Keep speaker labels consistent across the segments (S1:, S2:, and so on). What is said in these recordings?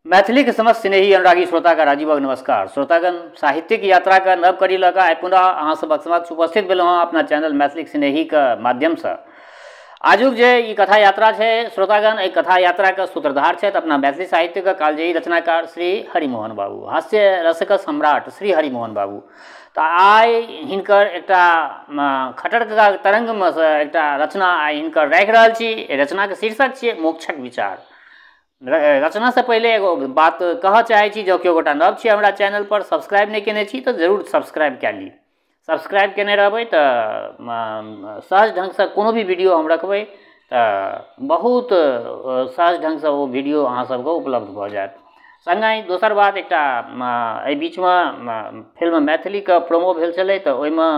S1: मैथिली के समस्त स्नेही अनुरागी श्रोता का राजीव नमस्कार। श्रोतागण, साहित्यिक यात्रा का नव कड़ी लऽ कऽ पुनः अहाँ सबक समक्ष उपस्थित भेलहुँ हँ अपना चैनल मैथिली स्नेही के माध्यम से। आजुक जे ई कथा यात्रा है श्रोतागण, एहि कथा यात्रा के सूत्रधार छथि अपना मैथिली साहित्य के कालजयी रचनाकार श्री हरिमोहन बाबू, हास्य रसक सम्राट श्री हरिमोहन बाबू। तो आइ हिनकर एकटा खटर का तरंग में से एकटा रचना आइ हिनकर राखि रहल छी। रचना के शीर्षक छियै मोक्षक विचार। रचना से पहले एगो बात कह चाहे छी, जो केओ गोटा नव छी हमरा चैनल पर सब्सक्राइब नहीं केने छी तो जरूर सब्सक्राइब कए ली। सब्सक्राइब केने रहबै तो सहज ढंग से कोनो भी वीडियो हम रखबै तो बहुत सहज ढंग से वो वीडियो अहाँ सबके उपलब्ध भ जायत। संगहि दोसर बात, एकटा एहि बीच में फिल्म मैथिली के प्रोमो भेल छलै तो ओहिमे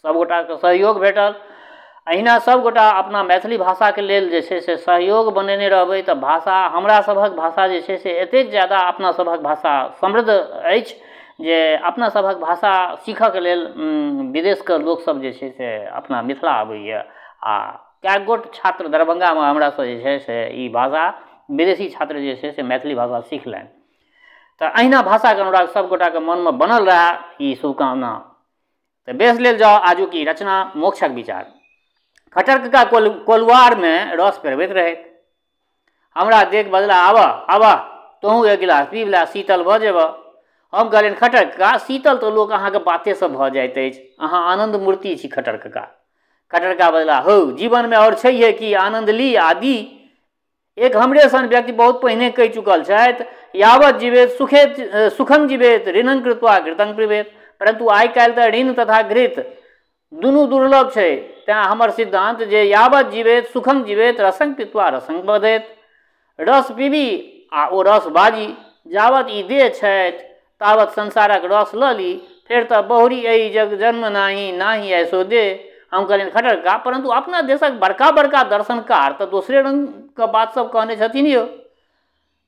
S1: सब गोटा के सहयोग भेटल। अहिना सब गोटा अपना मैथिली भाषा के लेल जे छै से सहयोग बनेने रहबै तो भाषा, हमरा सभक भाषा जे छै से एतेक ज्यादा अपना सभक भाषा समृद्ध अछि जे अपना सभक भाषा सीखऽ के लेल विदेश के लोक सब जे छै से अपना मिथिला आबैया। आ कए गोट छात्र दरभंगा में हमरा से जे छै से ई भाषा विदेशी छात्र जे छै से मैथिली भाषा सीख लें। तो अहिना भाषा के अनुराग सब गोटा के मन में बनल रहे, ई शुभकामना। तो बेस लेल जाओ आजू की रचना मोक्षक विचार। खटर का कोलवार में रस पेरबैत रहे, हमरा देख बदला आवा आवा तोहू एक गिलास पी ला, शीतल भ जेब। हम कहलियनि खटर का शीतल तो लोग अहाँ के बाते से भ जाइत अछि, अहाँ आनंद मूर्ति छी खटर का। खटर का बदला हो जीवन में और छैहे कि आनंद ली आदि। एक हमरे सन व्यक्ति बहुत पहिने कहि चुकल छथि, यावत जीवेत सुखं जीवेत ऋणं कृत्वा घृतं पिबेत। परंतु आइ काल्हि तऽ ऋण तथा घृत दुनू दुर्लभ छै। तें हमर सिद्धांत जे यावत जीवेत सुखं जीवेत रसं पीत्वा रसं बधेत। रस पीबी आ ओ रस बाजी, जावत ई देह छथि तावत संसारक रस लऽ ली, फिर तऽ बहुरी एहि जग जन्म नाही नाही ऐसो दे। हम कहलियनि खटर का, परंतु अपना देशक बड़का बड़का दर्शनकार तो दूसरे रंग के बात सब कहने छथिन यौ।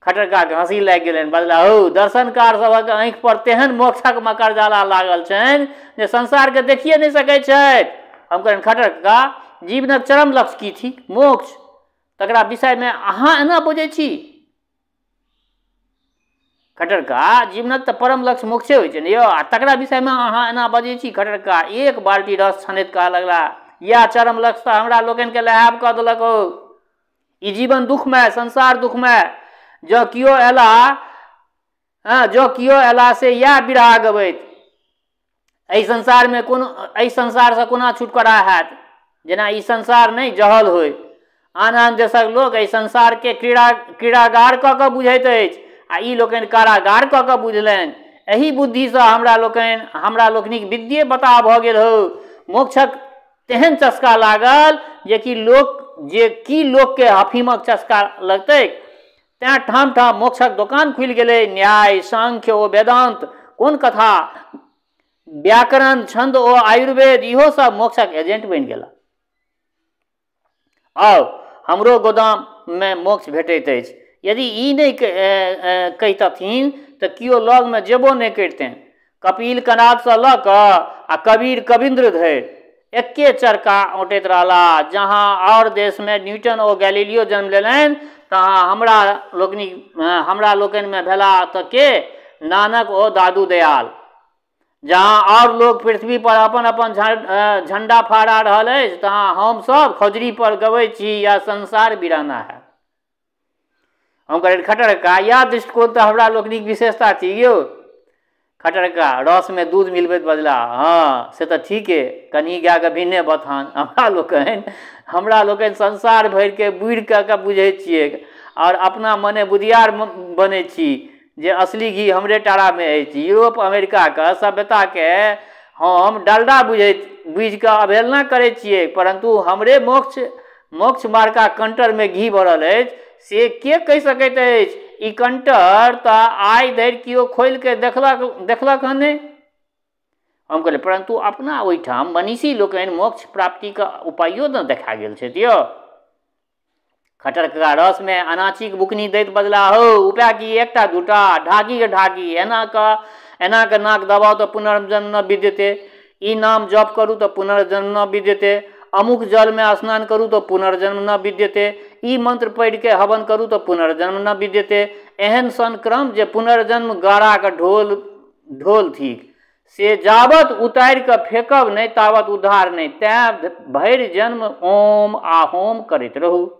S1: खटर का के हंसी लागि गेलनि, बदला हो दर्शनकार सबक आँखि पर तेहन मोक्षक मकर जाला लागल छनि जे संसार के देखिए नहीं सकै छथि। हम कहलियनि खटर का, जीवनक चरम लक्ष्य की थी? मोक्ष। तकरा विषय में अहाँ एना बुझै छी? खटर का, जीवनक तऽ परम लक्ष्य मोक्षे होइ छै ने यौ, आ तकरा विषय में अहाँ एना बजै छी? खटर का एक बाल्टी रस छनैत कहऽ लगला, या चरम लक्ष्य तऽ हमरा लोकनि के लहाब कऽ देलक हो। ई जीवन दुखमय, संसार दुखमय। जो कियो एला से या बिरहा गबैत। एहि संसार में एहि संसार से कोना छुटकारा हैत? जेना ई संसार नहीं जहल होय। आन आन देशक लोक एहि संसार के क्रीड़ागार कऽ कऽ बुझैत अछि, आ ई लोकनि कारागार कऽ कऽ बुझलनि। एही बुद्धि से हमरा लोकनिक विद्ये बता भऽ गेल हो। मोक्षक तेहन चस्का लागल जे कि लोक के अफीमक चस्का लगतै। तें ठाम ठाम मोक्षक दुकान खुलि गेलै। न्याय, सांख्य ओ वेदांत, कोन कथा, व्याकरण, छंद ओ आयुर्वेद, इहो सब मोक्षक एजेंट बनि गेला। आओ हमरो गोदाम में मोक्ष भेटैत अछि। यदि ई नहीं कहितथिन तऽ कियो लग में जेबो नहीं करितनि। कपिल कनाद से लऽ कऽ आ कबीर कविंद्र धरि एके चरका औंटैत रहला। जहाँ और देश में न्यूटन ओ गैलीलियो जन्म लेलनि, तहाँ हमरा लोकनि में भेला तऽ के नानक ओ दादू दयाल। जहाँ और लोग पृथ्वी पर अपन अपन झंडा फहरा रहल अछि, तहाँ हम सब खौजरी पर गबै छी या संसार वीराना है। हम कहलियनि खटर का, या दृष्टिकोण तो हमरा लोकनिक विशेषता थी यौ। खटर का रस में दूध मिलबैत बदला, हाँ से तो ठीक है, कनी गाय के भिन्ने बथान। हमरा लोकनि संसार भर के बुढ़ के बुझे छिए और अपना मने बुधियार बने छी जे असली घी हमरे टारा में अछि। यूरोप अमेरिका के सभ्यता के हम डालडा बुझ के अवहेलना करे छिए, परंतु हमरे मोक्ष मार्का कंटर में घी भरल अछि से के कहि सकैत अछि? ई कंटर तऽ आइ धरि कियो खोल के देखलक हन नहि। हम कहलिए परंतु अपना ओहिठाम मनीषी लोकनि मोक्ष प्राप्ति का उपायो न देखा गेल छै यौ। खटर का रस में अनाची के बुकनी दैत बदला, हो उपाय की एकटा दूटा, ढाकी के ढाकी, एना के नाक दबाओ तो पुनर्जन्म न विद्यते। ई नाम जप करू तो पुनर्जन्म न विद्यते। अमुक जल में स्नान करूँ तो पुनर्जन्म न विद्यते, ई मंत्र पढ़ि के हवन करूँ तो पुनर्जन्म न विद्यते। एहन सन क्रम जे पुनर्जन्म गाड़ा के ढोल थिक, से जावत उतारि कऽ फेंकब नहि तावत उद्धार नहि, तैं भरि जन्म ओम आ होम करैत रहू।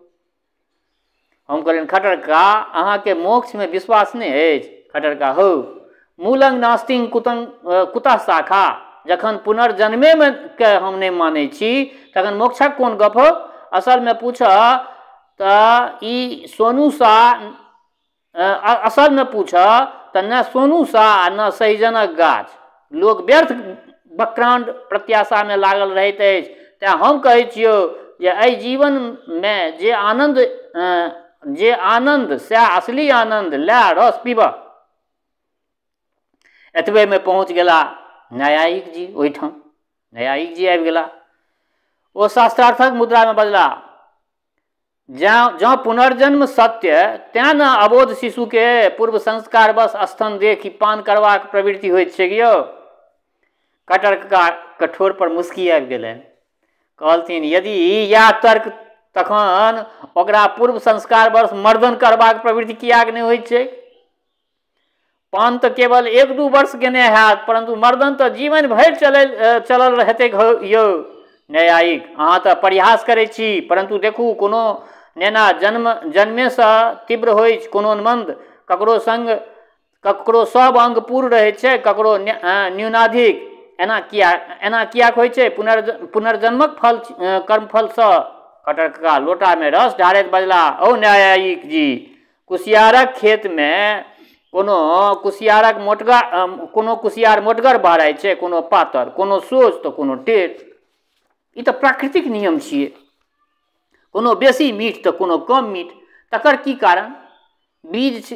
S1: हम कहलियनि खटरका अहाँके मोक्ष में विश्वास नहीं अछि? खटरका हौ मूलंग नास्तिंग कुतः शाखा, जखन पुनर्जन्मे में के हम नहीं मानै छी तखन मोक्षक कोन गप हो? असल में पूछ त ई सोनू सा, असल में पूछ त न सोनू सा न सहीजनक गाछ। लोग व्यर्थ बक्रांड प्रत्याशा में लागल रहैत अछि। तेँ हम कहै छियौ जे एहि जीवन में जे आनंद से असली आनंद लै रस पीबह। एतबे में पहुँच गेला न्यायिक जी ओहिठाम। न्यायिक जी आबि गेला। ओ शास्त्रार्थक मुद्रा में बजला, जँ पुनर्जन्म सत्य, तेँ न अबोध शिशु के पूर्व संस्कार बस स्तन देखि पान करबाक प्रवृत्ति होइत छै यौ। कटरका कठोर पर मुस्की आबि गेलनि। कहलथिन यदि इएह तर्क तखन ओकरा पूर्व संस्कार वर्ष मर्दन करबाक प्रवृत्ति कियाक नहीं होइत छै? पान तो केवल 1-2 वर्ष केने हैत, परंतु मर्दन तो जीवन भरि चलल हेतै यौ। न्यायिक अहाँ तो परिहास करै छी, परंतु देखू कोनो नेना जन्मे से तीव्र होइ, कोनो मंद, ककरो सब अंग पूर्ण रहै छै, ककरो न्यूनाधिक। एना किया होइ छै? पुनर्जन्मक फल कर्मफल से। कटरका लोटा में रस ढारैत बजला, ओ न्यायिक जी, कुसियारक खेत में कोनो कुसियार मोटगर बहराइ छै, कोनो पातर, कोनो सोच तो कोनो टेढ़। ई तो प्राकृतिक नियम छियै। कोनो बेसी मीठ तो कोनो कम मीठ। तकर की कारण? बीज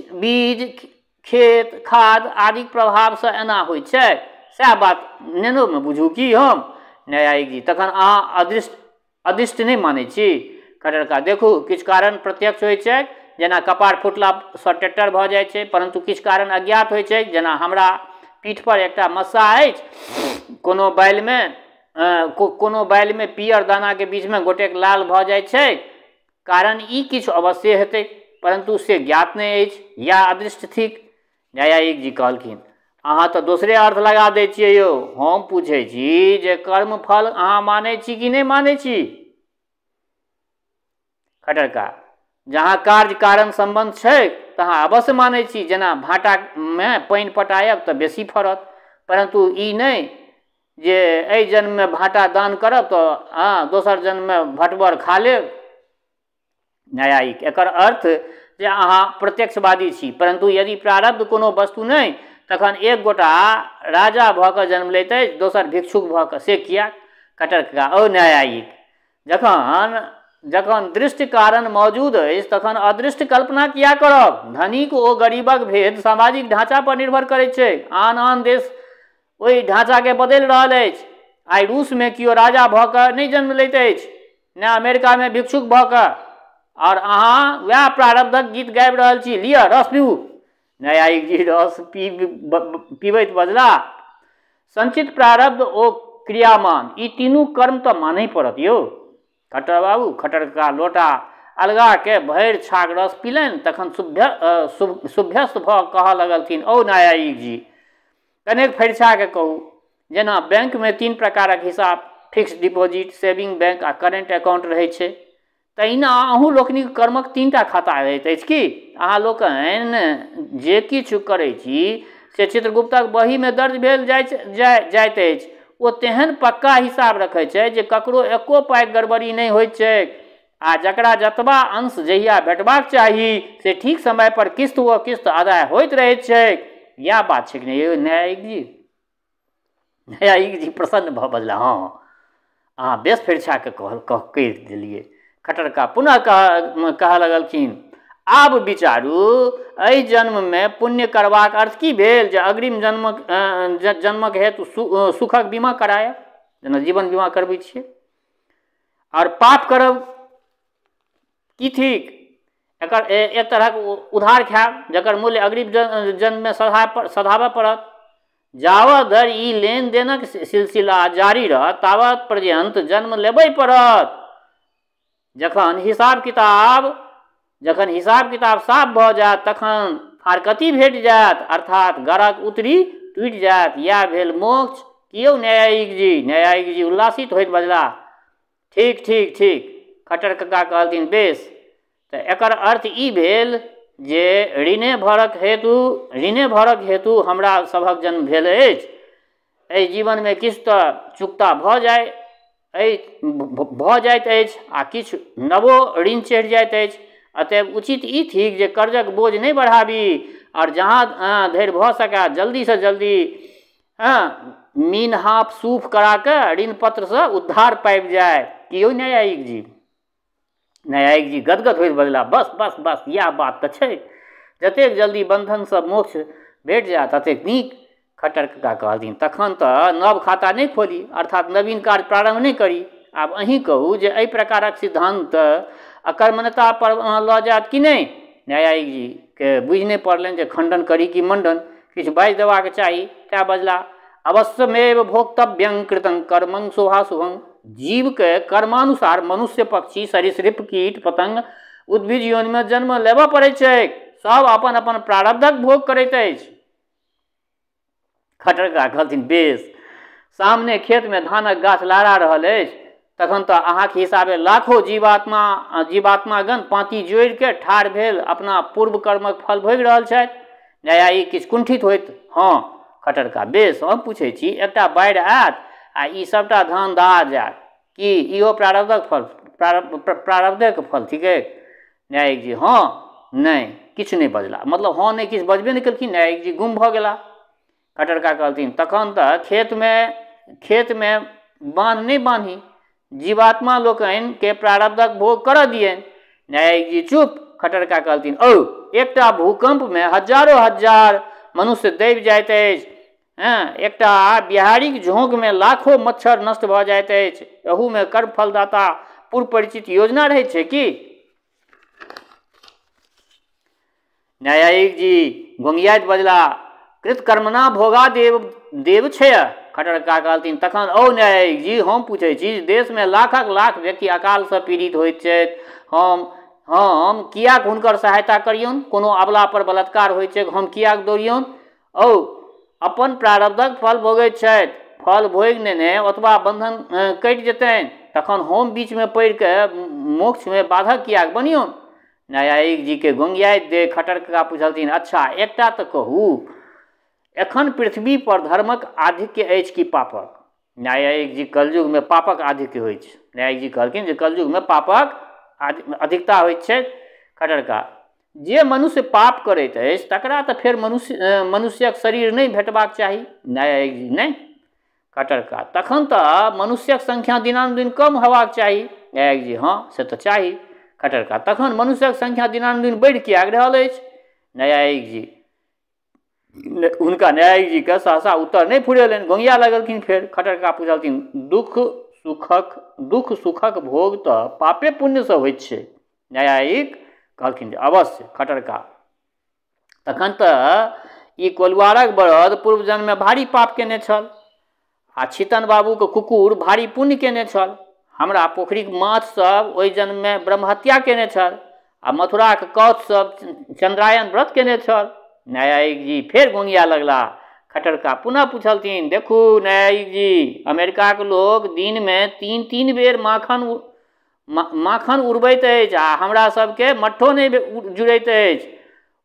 S1: खेत खाद आदि प्रभाव से एना होइ छै। सएह बात नेनो में बुझू की हम? न्यायिक जी तखन अहाँ अदिष्ट नहीं मानै छी? कटरका देखू किछु कारण प्रत्यक्ष होइ छै, जेना कपार फुटला सँ टेट्टर भऽ जाइ छै, परंतु किछु कारण अज्ञात होइ छै, जेना हमरा पीठ पर एकटा मस्सा अछि, कोनो बाइल में पियर दाना के बीच में गोटेक लाल भऽ जाइ छै। कारण ई किछु अवश्य हेतै, परंतु से ज्ञात नहीं अछि, या अदृष्ट थिक। न्यायिक जी कहलखिन अहाँ तो दोसरे अर्थ लगा दै छियै यौ। हम पूछै छी जे कर्म फल अहाँ मानै छी कि नहीं मानै छी? खटरका जहाँ कार्य कारण संबंध छै तहाँ अवश्य मानै छी। जेना भाटा में पानि पटायब तऽ बेसी फड़त, परंतु ई नहीं जे एहि जन्म में भाटा दान करब तऽ दोसर जन्म में भटबर खा लेब। न्यायिक एकर अर्थ जे अहाँ प्रत्यक्षवादी छी, परंतु यदि प्रारब्ध कोनो वस्तु नहीं तखन एक गोटा राजा भऽ कऽ जन्म लैत अछि, दोसर भिक्षुक भऽ कऽ, से किया? कटरका ओ न्यायिक, जखन दृष्ट कारण मौजूद अछि तखन अदृष्ट कल्पना किया करब? धनिक ओ गरीबक भेद सामाजिक ढांचा पर निर्भर करैत छै। आन देश ओहि ढांचा के बदलि रहल अछि। आइ रूस में कियो राजा भऽ कऽ नहीं जन्म लैत अछि, ने अमेरिका में भिक्षुक भऽ कऽ, और अहाँ वएह प्रारब्धक गीत गाबि रहल छी। लिअ रस पीबू। न्यायिक जी रस पीबैत बजला, संचित प्रारब्ध ओ क्रियामान, ई तीनू कर्म तो मानही पड़त यौ। खट्टर बाबू खटरका लोटा अलगा के भरि छाग रस पीलनि। तखन शुभ्यस्त भऽ कहऽ लगलथिन, ओ न्यायिक जी कनेक फरिछा के कहू, जेना बैंक में 3 प्रकारक हिसाब, फिक्स डिपॉजिट, सेविंग बैंक आ करेंट अकाउंट रहै छै, तहिना अहूँ लोकनिक कर्मक 3टा खाता रहैत अछि कि? अहाँ लोकनि जे किछु करै छी से चित्रगुप्तक बही में दर्ज भेल जाइत अछि। ओ तेहन पक्का हिसाब रखै छै जे ककरो एको पाइ गड़बड़ी नहीं होइत छै, आ जकरा जतबा अंश जहिया भेटबाक चाही से ठीक समय पर किस्त व किस्त अदा होइत रहैत छै। यह बात छै कि नहीं न्यायिक जी? न्यायिक जी प्रसन्न भऽ बजला, हाँ अहाँ बेस फरिछा के कहि देलिए। खटरका पुनः कह लगलखिन, आब विचारू एहि जन्म में पुण्य करबाक अर्थ की भेल जे अग्रिम जन्मक हेतु सुखक बीमा करायब, जेना जीवन बीमा करबै छियै। और पाप करब की ठीक? एकर एक तरहक उधार खायब, जकर मूल्य अग्रिम जन्म में सधाबऽ पड़त। जावत धरि ई लेन देनक सिलसिला जारी रहत तावत पर्यंत जन्म लेबे पड़त। जखन हिसाब किताब साफ भऽ जायत तखन फारकती भेट जायत, अर्थात गरक उतरी टूटि जायत, या भेल मोक्ष। कियो न्यायिक जी उल्लासित होइत बजला। ठीक ठीक ठीक, खट्टर कक्का कहलथिन, बेस तऽ एकर अर्थ ई भेल जे ऋणे भरक हेतु हमरा सभक जन्म भेल अछि। एहि जीवनमे किछु तऽ चुकता भऽ जाइत अछि आ किछु नवो ऋण चढ़ि जाइत अछि। अतएव उचित ई थिक जे कर्जक बोझ नहि बढ़ाबी और जहाँ धरि भऽ सकै जल्दी से जल्दी मीन हाफ सूफ करा के ऋण पत्र से उद्धार पाबि जाए। कियो न्यायिक जी गदगद होइत बजला, बस बस बस इएह बात तऽ छै, जतेक जल्दी बंधन से मोक्ष भेट जाए ततेक नीक। खट्टर कक्का कहलथिन, तखन तऽ नव खाता नहि खोली, अर्थात नवीन कार्य प्रारंभ नहीं करी। आब अहीं कहू जे एहि प्रकारक सिद्धांत अकर्मण्यता पर लऽ जायत कि नहीं। न्यायिक जी के बुझि नहीं पड़लनि जे खंडन करी कि मंडन, किछु बाजि देबाक चाही। तेँ बजला, अवश्यमेव भोक्तव्यं कृतं कर्मं शुभाशुभं। जीव के कर्मानुसार मनुष्य, पक्षी, सरीसृप, कीट पतंग, उद्भिद योनि में जन्म लेबऽ पड़ै छै। सब अपन अपन प्रारब्धक भोग करैत अछि। खट्टर कक्का कहलथिन, बेस, सामने खेत में धानक गाछ लहरा रहल अछि, तखन तऽ अहाँके हिसाबे लाखों जीवात्मागण पाँति जोड़ि के ठाढ़ भेल अपना पूर्व कर्मक फल भोगि रहल छथि। न्यायिक किछु कुंठित होइत, हाँ खट्टर कक्का, बेस, हम पूछै छी, एकटा बाढ़ि आयत आ ई सबटा धान दहा जायत, कि इहो प्रारब्धक फल थिकै। न्यायिक जी, हाँ नहीं, किछु नहीं बजला, मतलब हाँ नहीं किछु बजबे नहीं केलखिन। न्यायिक जी गुम भऽ गेला। खट्टर कक्का कहलथिन, तखन तऽ खेत में बान्ह नहीं बान्ही, जीवात्मा लोकनि के प्रारब्धक भोग करऽ दियनि। न्यायिक जी चुप। खट्टर कक्का कहलथिन, एकटा भूकंप में हजारों हजार मनुष्य दबि जाइत अछि, एकटा बिहाड़ीक झोंक में लाखों मच्छर नष्ट भऽ जाइत अछि, एहू में कर्म फलदाता पूर्व परिचित योजना रहै छै कि। न्यायिक जी गोंगियाइत बजला, कृतकर्मणा भोगा देव छै। खट्टर कक्का कहलथिन, तखन न्यायिक जी, हम पूछै छी, देश में लाखक लाख व्यक्ति अकाल से पीड़ित होइत छथि, हम कियाक हुनकर सहायता करियौन। कोनो अबला पर बलात्कार होइत छै, हम कियाक दौड़ियौन। अपन प्रारब्धक फल भोगैत छथि, फल भोगि नेने ओतबा बंधन कटि जेतनि, तखन हम बीच में पड़ि के मोक्ष में बाधक कियाक बनियौन। न्यायिक जी के गोंगियाइत देख खट्टर कक्का पूछलथिन, अच्छा एकटा तऽ कहू, एखन पृथ्वी पर धर्मक आधिक्य अछि कि पापक। न्यायिक जी, कलयुग में पापक आधिक्य होइत छै। न्यायिक जी कहलखिन जे कलयुग में पापक अधिकता होइत छै। खट्टर कक्का, जे मनुष्य पाप करैत अछि तकरा तऽ फेर मनुष्यक शरीर नहीं भेटबाक चाही। न्यायिक जी, नहीं। खट्टर कक्का, तखन तऽ मनुष्यक संख्या दिनानुदिन कम होबाक चाही। न्यायिक जी, हाँ से तऽ चाही। खट्टर कक्का, तखन मनुष्यक संख्या दिनानुदिन बढ़ि कियाक रहल अछि। न्यायिक जी, हुनका न्यायिक जी के सहसा उत्तर नहीं फुरेलनि, गोंगिया लगलखिन। फेर खट्टर कक्का पूछलथिन, दुख सुखक भोग तऽ पापे पुण्य से होइत छै। न्यायिक कहलखिन जे अवश्य। खट्टर कक्का, तखन तऽ ई कोलवारक बरद पूर्व जन्म में भारी पाप केने छल, आ छितन बाबू के कुकुर भारी पुण्य केने छल, हमरा पोखरिक माछ सब ओहि जन्म में ब्रह्महत्या केने छल, आ मथुरा के कौथ सब चंद्रायन व्रत केने छल। न्यायिक जी फेर गोंगिया लगला। खट्टर कक्का पुनः पूछलथिन, देखू न्यायिक जी, अमेरिका के लोग दिन में 3-3 बेर माखन उड़बैत अछि, आ हमरा सबके मट्ठो नहीं जुड़ैत अछि।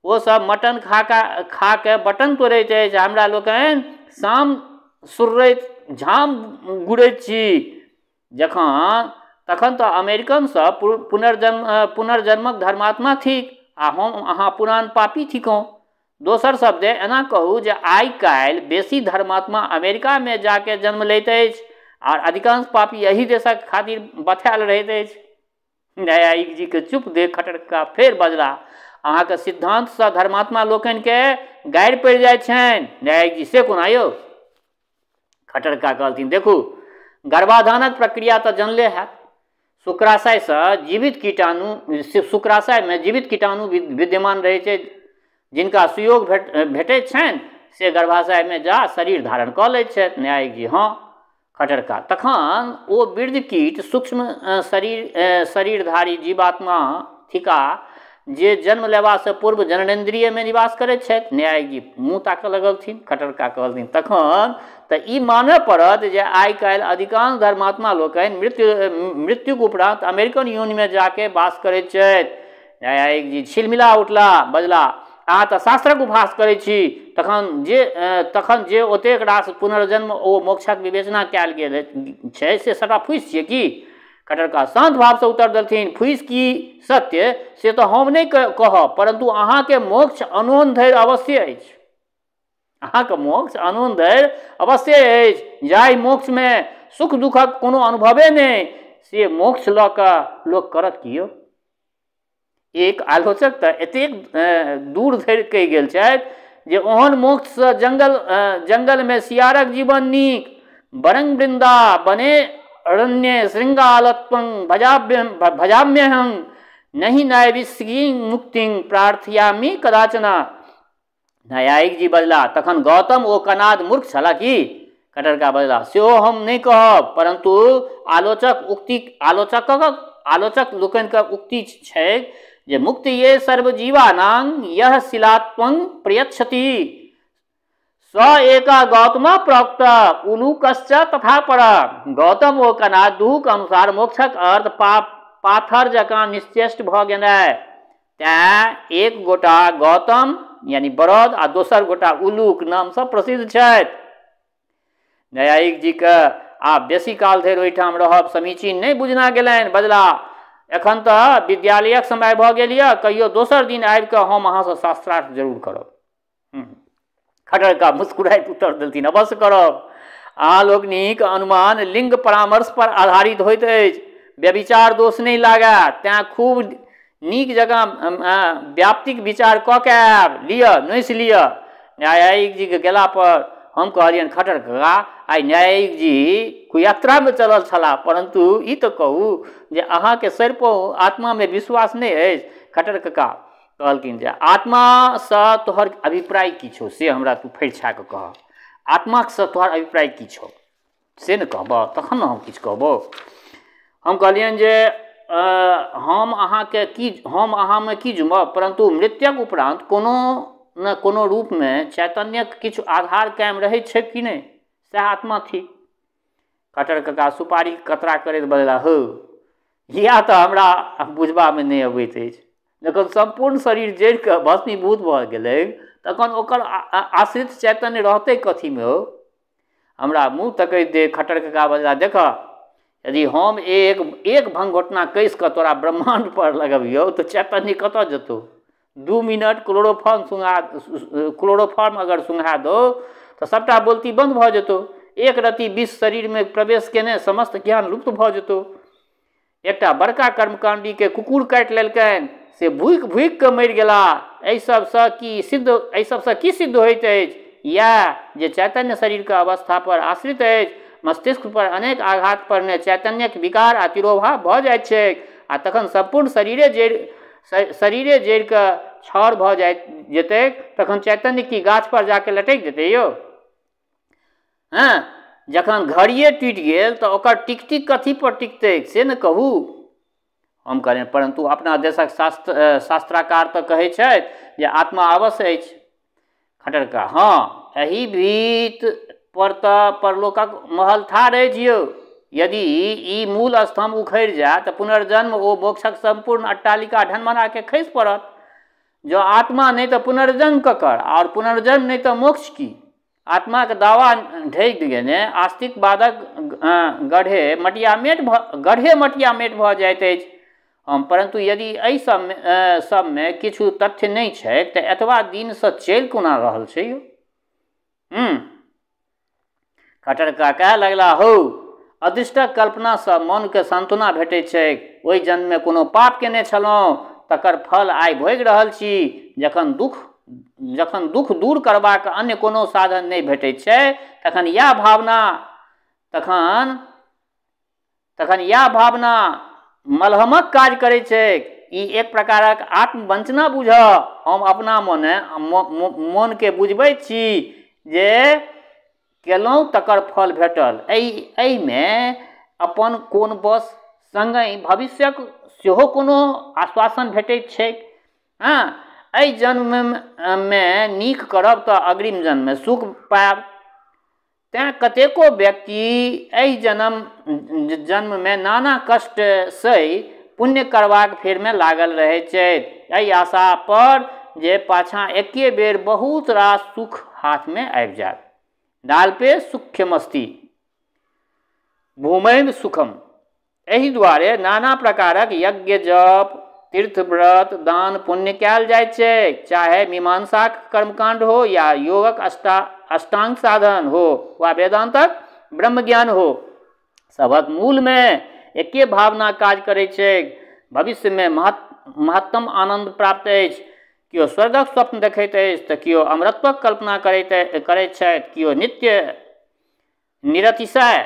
S1: वो सब मटन खा के बटन तोड़ैत अछि, हमरा लोकनि शाम सुर्रैत झाम गुड़ैत छी। तखन तऽ अमेरिकन सब पुनर्जन्मक धर्मात्मा थिक, आ हम अहाँ पुरान पापी थिकौं। दोसर शब्दे एना कहू जे आइ काल्हि बेसी धर्मात्मा अमेरिका में जाके जन्म लैत अछि, और अधिकांश पापी यही देशक खातिर बथायल रहैत अछि। न्यायिक जी के चुप देख खट्टर कक्का फेर बजला, अहाँके सिद्धांत से धर्मात्मा लोकनि के गारि पड़ि जाइत छनि। न्यायिक जी, से कोना यौ। खट्टर कक्का कहलथिन, देखू गर्भाधानक प्रक्रिया तऽ जनले हैत। शुक्राशय में जीवित कीटाणु विद्यमान रहै छै, जिनका सुयोग भेटैत छनि से गर्भाशय में जा शरीर धारण कऽ लैत छथि। न्यायिक जी हाँ। खटरका तखन ओ वृद्ध कीट सूक्ष्म शरीरधारी जीवात्मा थिका जे जन्म लेवा से पूर्व जननेन्द्रिय में निवास करैत छथि। न्यायिक जी मुँह ताकऽ लगलथिन। खटरका कहलथिन तखन तऽ ई मानय पड़त जे आइ काल्हि अधिकांश धर्मात्मा लोकनि मृत्युक उपरांत अमेरिकन यूनियनमे जाके वास करैत छथि। न्यायिक जी छिलमिला उठला, बजला अहाँ तऽ शास्त्रक उपहास करैत छी, तखन जे ओतेक रास पुनर्जन्म ओ मोक्षक विवेचना कयल गेल छै से सबटा फूसि छियै की? खटरका शांत भाव से उत्तर देलथिन फूसि की सत्य से तऽ हम नहि कहब, परंतु अहाँके मोक्ष अनोन धरि अवश्य अछि। अहाँके मोक्ष अनोन धरि अवश्य अछि, जाहि मोक्षमे सुख दुखक कोनो अनुभवे नहि, से मोक्ष लऽ कऽ लोक करत की यौ? एक आलोचक तऽ एतेक दूर धरि कहि गेल छथि जे ओहन मोक्षसँ जंगलमे सियारक जीवन नीक, बरंग वृंदा बने अरण्य श्रृंगालत्वं भजाम्यहं नहि नैविष्यि मुक्तिं प्रार्थयामि कदाचना। न्यायिक जी बजला तखन गौतम ओ कनाद मूर्ख छला की? खटरका बजला सेहो हम नहि कहब, परंतु आलोचक लोकनिक उक्ति छै जे मुक्ति ये सर्वजीवानां यह शिलात्वं प्रयच्छति स एका गौतम प्रोक्त उलूकश्च तथा पर। गौतम ओ कनादुक अनुसार मोक्षक अर्थ पाथर जकाँ निश्चेष्ट भऽ गेलै। तैं एक गोटा गौतम यानी बरद आ दोसर गोटा उलूक नामसँ प्रसिद्ध छथि। न्यायिक जी के आब बेसी काल धरि ओहिठाम रहब समीचीन नहि बुझना गेलनि। बजला एखन तऽ विद्यालयक समय भऽ गेल यऽ, कहियो दोसर दिन आबि कऽ हम अहाँसँ शास्त्रार्थ जरूर करब। खटरका मुस्कुराइत उत्तर देलथिन अवश्य करब। अहाँ लोकनिक अनुमान लिंग परामर्श पर आधारित होइत अछि, व्यभिचार दोष नहि लागय, तेँ खूब नीक जकाँ व्याप्तिक विचार कऽ के आयब, लिअ नोसि लिअ। न्यायिक जी के गेला पर हम कहलियनि खटरका आइ न्यायिक जी कुयात्रामे चलल छलाह, परंतु ई तऽ कहू जे अहाँके सरिपो आत्मामे विश्वास नहि अछि। खटरका कहलखिन जे आत्मासँ तोहर अभिप्राय की छौ से हमरा तू फरिछा कऽ कह। आत्मासँ तोहर अभिप्राय की छौ से ने कहबह, तखन ने हम किछु कहबो। हम कहलियनि जे हम अहाँमे की जुमब, परंतु मृत्युक उपरांत कोनो न कोनो रूपमे चैतन्यक किछु आधार कायम रहैत छै कि नहि, सएह आत्मा थिक। खटरका सुपारी कतरा करैत बजला हो इएह तऽ हमरा बुझबामे नहि अबैत अछि। जखन संपूर्ण शरीर जड़ि कऽ भस्मीभूत भऽ गेलै तखन ओकर आश्रित चैतन्य रहतै कथीमे हो? हमरा मुँह तकैत दे। खटरका बजला देखऽ यदि हम एक भंगघोटना कस कऽ तोरा ब्रह्मांड पर लगबियौ तऽ चैतन्य कतऽ जेतौ? 2 मिनट क्लोरोफॉर्म अगर सुंघा दो तऽ सबटा बोलती बंद भऽ जेतौ। एक रत्ती विष शरीर में प्रवेश केने समस्त ज्ञान लुप्त भऽ जेतौ। एकटा बड़का कर्मकांडी के कुकुर काटि लेलकनि, से भूखि भूखि कऽ मरि गेला। एहि सबसँ की सिद्ध होइत अछि? इएह जे चैतन्य शरीर के अवस्था पर आश्रित अछि। मस्तिष्क पर अनेक आघात परने चैतन्यक विकार आ तिरोभाव भऽ जाइत छैक, आ तखन संपूर्ण शरीरे जड़ि कऽ छाउर भऽ जेतै, तखन चैतन्य की गाछ पर जाके लटकि जेतै यौ? हाँ, जखन घड़िए टूटि गेल तऽ ओकर टिकटिक कथी पर टिकतै से ने कहू। हम कहलियनि परंतु अपना देशक शास्त्राकार तऽ कहै छथि जे आत्मा अवश्य अछि। खटरका हाँ, एहि भीत पर तऽ परलोकक महल ठाढ़ अछि यौ। यदि ई मूल स्तंभ उखड़ि जाय तऽ पुनर्जन्म ओ मोक्षक संपूर्ण अट्टालिका ढनमना के खसि पड़त। जो आत्मा नहीं तो पुनर्जन्म ककर, और पुनर्जन्म नहीं तो मोक्ष की? आत्मा के दावा ढकि देने आस्तिकवादक गढ़े मटियामेट भऽ जाइत अछि। परंतु यदि एहि सबमे किछु तथ्य नहीं छै तऽ एतबा दिनसँ चलि कोना रहल छै यौ? खटरका कहै लगला हो अदृष्टक कल्पनासँ मनके सांत्वना भेटैत छै। ओहि जन्ममे कोनो पाप केने छलहुँ तकर फल आइ भोगि रहल छी। जखन दुख दूर करबाक अन्य कोनो साधन नहीं भेटैत छै तखन इएह भावना मलहमक काज करैत छै। ई एक प्रकारक आत्मवंचना बुझ। हम अपना मन के बुझबैत छी। जे केलहुँ तकर फल भेटल। एहिमे अपन कोन बस संगहि भविष्यक सेहो कोनो आश्वासन भेटैत छै। हाँ, एहि जन्ममे नीक करब तऽ अग्रिम जन्ममे सुख पायब। तेँ कतेको व्यक्ति एहि जन्ममे नाना कष्ट सहि पुण्य करबाक फेरमे लागल रहै छथि, एहि आशा पर जे पाछाँ एके बेर बहुत रास सुख हाथमे आबि जायत। डालपे सुख्यमस्ति भूमैव सुखम। एहि दुआरे नाना प्रकारक यज्ञ जप, तीर्थ व्रत, दान पुण्य कयल जाइत छै, चाहे मीमांसाक कर्मकांड हो या योगक अष्टांग साधन हो वा वेदांतक ब्रह्मज्ञान हो। सभक मूलमे एके भावना काज करैत छै। भविष्यमे महत्तम आनंद प्राप्त अछि। किओ स्वर्गक स्वप्न देखैत अछि तऽ किओ अमरत्वक कल्पना करैत छथि, किओ नित्य निरतिशय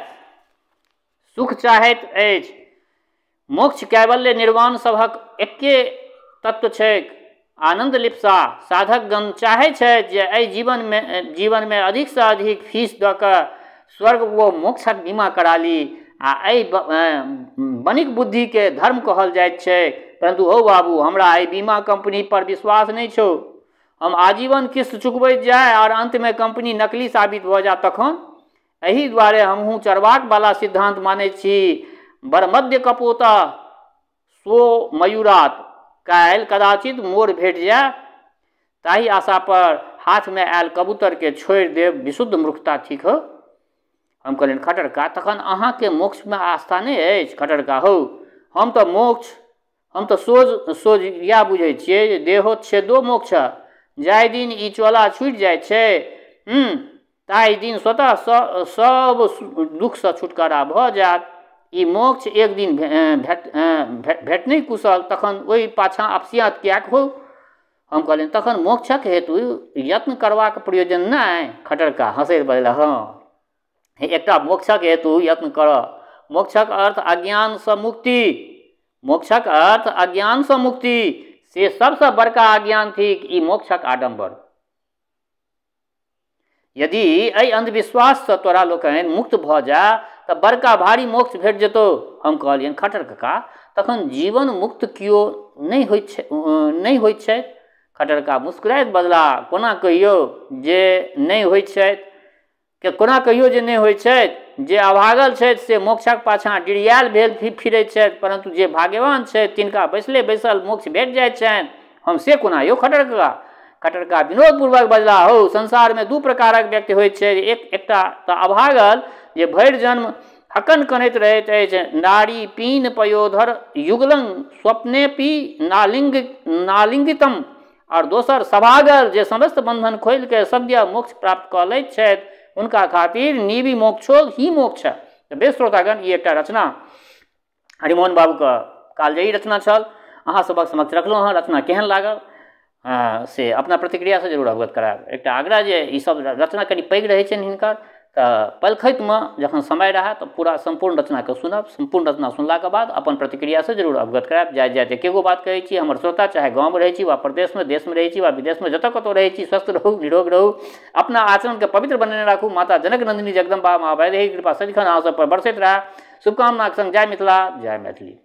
S1: सुख चाहैत अछि। मोक्ष कैवल्य निर्वाण सभक एके तत्व छैक। आनंद लिप्सा साधकगण चाहै छथि जे एहि जीवनमे अधिकसँ अधिक फीस दऽ कऽ स्वर्ग व मोक्षक बीमा करा ली। आ एहि बनिक बुद्धिके धर्म कहल जाइत छै। परंतु हो बाबू, हमरा एहि बीमा कंपनी पर विश्वास नहीं छो। हम आजीवन किस्त चुकबैत जाए और अंत में कंपनी नकली साबित भऽ जाए तखन। एहि दुआरे हमहूँ चरवाक वाला सिद्धांत मानैत छी। बर मध्य कपोता सो मयूरात, काल्हि कदाचित मोर भेट जाए। ताहि आशा पर हाथ में आयल कबूतर के छोड़ि देब विशुद्ध मूर्खता ठीक हो। हम कहलियनि खटरका, तखन अहाँके मोक्ष में आस्था नहीं अछि? खटरका, हो हम तऽ सोझ इएह बुझै छियै जे देहो छेदो मोक्ष। जाहि दिन ई चोला छूटि जाइ छै ताहि दिन स्वतः सब दुखसँ छुटकारा भऽ जायत। ई मोक्ष एक दिन भेटनै कुशल, तखन ओहि पाछाँ अपसियात किएक हो? हम कहलियनि तखन मोक्षक हेतु यत्न करबाक प्रयोजन नहि? खटरका हंसैत बजला, हाँ, एकटा मोक्षक हेतु यत्न करऽ। मोक्षक अर्थ अज्ञानसँ मुक्ति। मोक्षक अर्थ अज्ञानसँ मुक्ति। से सबसँ बड़का अज्ञान थिक ई मोक्षक आडंबर। यदि एहि अंधविश्वाससँ तोरा लोकनि मुक्त भऽ जा तऽ बड़का भारी मोक्ष भेट जेतौ। हम कहलियनि खटर कका, तखन जीवन मुक्त कियो नहि होइत छथि? खटरका मुस्कुराइत बजला, कोना कहियौ जे नहि होइत छथि? कोना कहियौ जे नहि होइत छथि? जे अभागल छथि से मोक्षक पाछाँ डिरियाल भेल फिरैत छथि, परंतु जे भाग्यवान छथि तिनका बैसले बैसल मोक्ष भेट जाइत छनि। हम से कोना यौ खटरका? खटरका विनोदपूर्वक बजला, हो संसार में दू प्रकारक व्यक्ति होइत छै। एकटा तऽ अभागल जे भरि जन्म हकन कनैत रहैत अछि, नारी पीन पयोधर युगलं स्वप्नेपि नालिंगितम। और दोसर सभागल जे समस्त बंधन खोलि के सद्य मोक्ष प्राप्त कऽ लैत छथि, उनका खातिर निवि मोक्षो ही मोक्ष। बेस श्रोतागण, ई एकटा रचना हरिमोहन बाबूके कालजयी रचना छल, अहाँ सभक समक्ष रखलहुँ हँ। रचना केहन लागल से अपना प्रतिक्रिया से जरूर अवगत करायब। एकटा आग्रह जे ई सब रचना कनि पैघ रहै छनि हिनकर, तऽ पलखैतमे जखन समय रहै तऽ पूरा संपूर्ण रचनाके सुनब। संपूर्ण रचना सुनलाके बाद अपन प्रतिक्रिया से जरूर अवगत करायब। जाइत एकेगो बात कहै छी, हमर श्रोता चाहे गाँवमे रहै छी वा प्रदेशमे, देशमे रहै छी वा विदेशमे, जतऽ कतौ रहै छी, स्वस्थ रहू, निरोग रहू, अपना आचरणके पवित्र बनेने राखू। माता जनक नंदिनी जगदम्बा माँ वैदेही कृपा सदिखन अहाँ सब पर बरसैत रहै। शुभकामनाक संग जय मिथिला, जय मैथिली।